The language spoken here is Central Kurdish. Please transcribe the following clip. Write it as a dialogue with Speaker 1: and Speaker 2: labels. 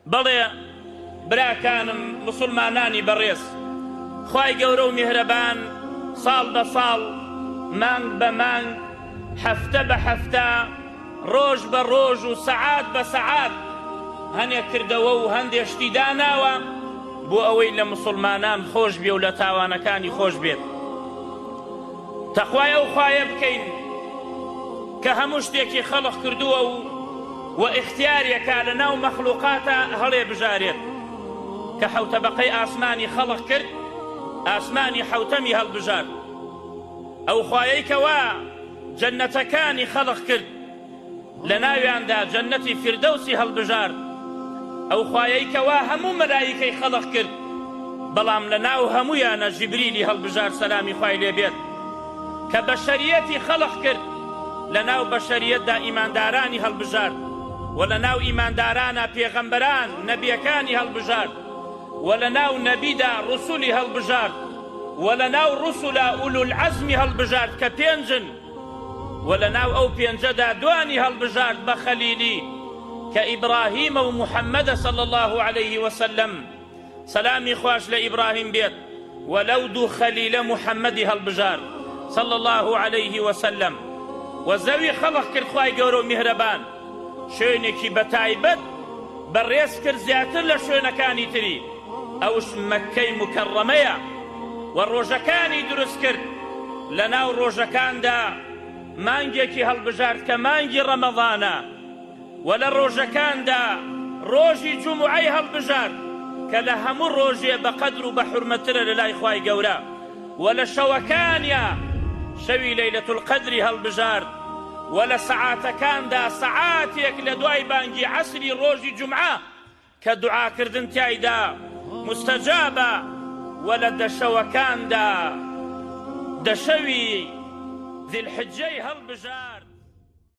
Speaker 1: بەڵێ براکانم مسلمانانی بەڕێز، خوای گەورە و میهرەبان ساڵ بە ساڵ، مانگ بە مانگ، هەفتە بە هەفتە، ڕۆژ بە ڕۆژ و سەعات بە سەعات هەنێک کردەوە و هەندێک شتی داناوە بۆ ئەوەی لە مسلمانان خۆش بێ و لە تاوانەکانی خۆش بێت. تەخوای ئەو خوایە بکەین کە هەموو شتێکی خەڵق کردووە و ئیختیارێکە لە ناو مەخلوقاتە هەڵێ بژارێت، کە حەوتەبەقەی ئاسمانی خەڵق کرد، ئاسمانی حەوتەمی هەڵبژار. ئەو خوایەی کەوا جەنەتەکانی خەڵق کرد، لە ناویاندا جەنەتی فیردەوسی هەڵبژار. ئەو خوایەی کەوا هەموو مەلایکەی خەڵق کرد، بەڵام لە ناو هەموویانە جیبریلی هەڵبژار سەلامی خوای لێبێت، کە بەشەریەتی خەڵق کرد، لە ناو بەشەریەتدا ئیماندارانی هەڵبژار، و لە ناو ئیماندارانە پێغەمبەران نەبیەکانی هەڵبژار، و لە ناو نەبیدا ڕوسولی هەڵبژار، و لە ناو ڕوسولە ئولوالعەزمی هەڵبژارد کە پێنجن، و لە ناو ئەو پێنجەدا دوانی هەڵبژارد بە خەلیلی کە ئیبراهیمە و محەممەدە صلی الله عليه وسلم، سەلامی خوش لە ئیبراهیم بێت، و لەو دوو خەلیلە محەممەدی هەڵبژار صلی الله عليه وسلم. و زەوی خەڵق کرد خوای گەورە و میهرەبان، شوێنێکی بەتایبەت بەڕێز کرد زیاتر لە شوێنەکانی تری، ئەوش مەککەی مکەڕەمەیە، و ڕۆژەکانی دروست کرد. لە ناو ڕۆژەکاندا مانگێکی هەڵبژارد کە مانگی ڕەمەضانە، و لە ڕۆژەکاندا ڕۆژی جومعەی هەڵبژارد کە لە هەموو ڕۆژێ بە قەدر و بە حورمەترە لە لای خوای گەورە، و لە شەوەکانیا شەوی لەیلەتول القەدری هەڵبژارد، و لە سەعاتەکاندا سەعاتێک لە دوای بانگی عەسری ڕۆژی جومعە کە دوعاکردن تایدا مستەجابە، و لە دەشەوەکاندا دەشەوی ذی الحجەی هەڵبژارد.